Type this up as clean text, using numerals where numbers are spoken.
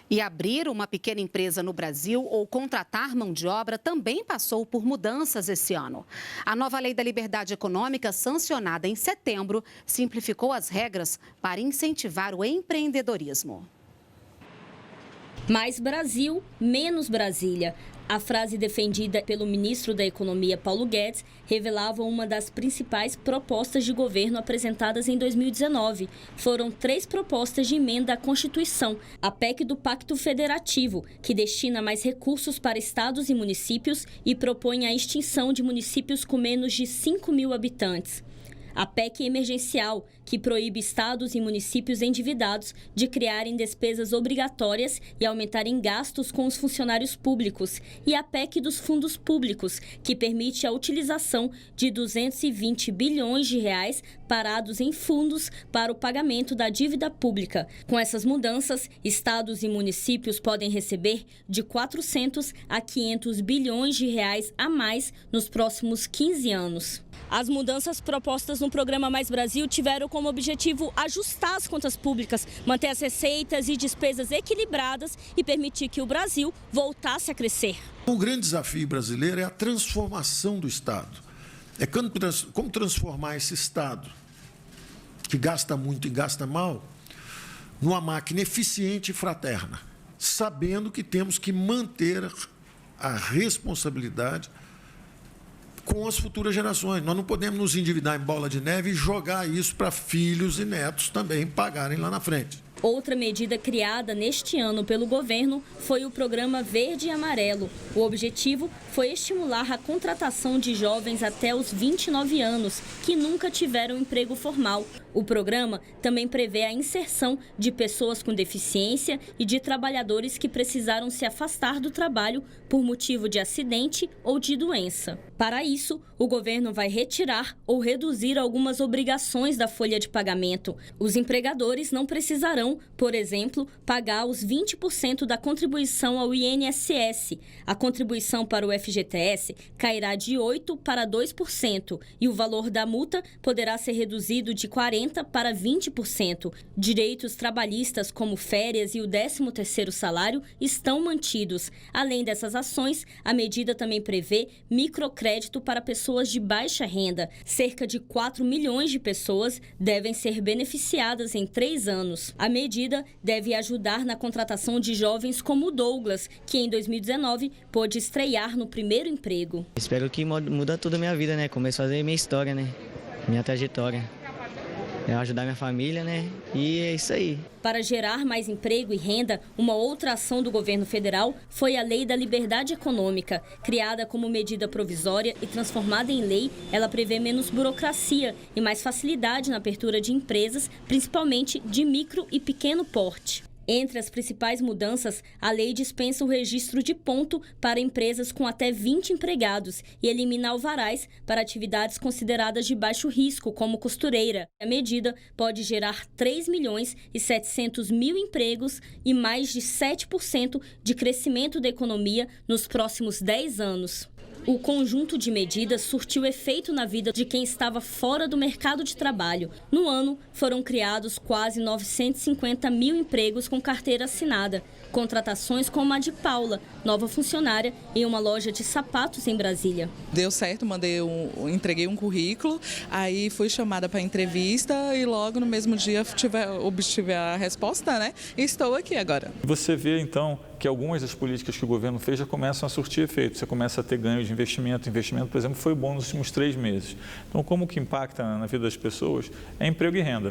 E abrir uma pequena empresa no Brasil ou contratar mão de obra também passou por mudanças esse ano. A nova Lei da Liberdade Econômica, sancionada em setembro, simplificou as regras para incentivar o empreendedorismo. Mais Brasil, menos Brasília. A frase defendida pelo ministro da Economia, Paulo Guedes, revelava uma das principais propostas de governo apresentadas em 2019. Foram 3 propostas de emenda à Constituição. A PEC do Pacto Federativo, que destina mais recursos para estados e municípios e propõe a extinção de municípios com menos de 5 mil habitantes. A PEC emergencial, que proíbe estados e municípios endividados de criarem despesas obrigatórias e aumentarem gastos com os funcionários públicos. E a PEC dos fundos públicos, que permite a utilização de 220 bilhões de reais parados em fundos para o pagamento da dívida pública. Com essas mudanças, estados e municípios podem receber de 400 a 500 bilhões de reais a mais nos próximos 15 anos. As mudanças propostas no programa Mais Brasil tiveram como objetivo ajustar as contas públicas, manter as receitas e despesas equilibradas e permitir que o Brasil voltasse a crescer. O grande desafio brasileiro é a transformação do Estado. É como transformar esse Estado, que gasta muito e gasta mal, numa máquina eficiente e fraterna, sabendo que temos que manter a responsabilidade com as futuras gerações. Nós não podemos nos endividar em bola de neve e jogar isso para filhos e netos também pagarem lá na frente. Outra medida criada neste ano pelo governo foi o programa Verde e Amarelo. O objetivo foi estimular a contratação de jovens até os 29 anos, que nunca tiveram emprego formal. O programa também prevê a inserção de pessoas com deficiência e de trabalhadores que precisaram se afastar do trabalho por motivo de acidente ou de doença. Para isso, o governo vai retirar ou reduzir algumas obrigações da folha de pagamento. Os empregadores não precisarão, por exemplo, pagar os 20% da contribuição ao INSS. A contribuição para o FGTS cairá de 8% para 2% e o valor da multa poderá ser reduzido de 40% para 20%. Direitos trabalhistas como férias e o 13º salário estão mantidos. Além dessas ações, a medida também prevê microcrédito para pessoas de baixa renda. Cerca de 4 milhões de pessoas devem ser beneficiadas em 3 anos. A medida deve ajudar na contratação de jovens como o Douglas, que em 2019 pôde estrear no primeiro emprego. Espero que muda toda a minha vida, né? Começo a fazer minha história, né? Minha trajetória. Ajudar minha família, né? E é isso aí. Para gerar mais emprego e renda, uma outra ação do governo federal foi a Lei da Liberdade Econômica. Criada como medida provisória e transformada em lei, ela prevê menos burocracia e mais facilidade na abertura de empresas, principalmente de micro e pequeno porte. Entre as principais mudanças, a lei dispensa o registro de ponto para empresas com até 20 empregados e elimina alvarás para atividades consideradas de baixo risco, como costureira. A medida pode gerar 3.700.000 empregos e mais de 7% de crescimento da economia nos próximos 10 anos. O conjunto de medidas surtiu efeito na vida de quem estava fora do mercado de trabalho. No ano, foram criados quase 950.000 empregos com carteira assinada. Contratações como a de Paula, nova funcionária em uma loja de sapatos em Brasília. Deu certo, entreguei um currículo, aí fui chamada para entrevista e logo no mesmo dia obtive a resposta, né? E estou aqui agora. Você vê então que algumas das políticas que o governo fez já começam a surtir efeito. Você começa a ter ganho de investimento. Investimento, por exemplo, foi bom nos últimos 3 meses. Então, como que impacta na vida das pessoas? É emprego e renda.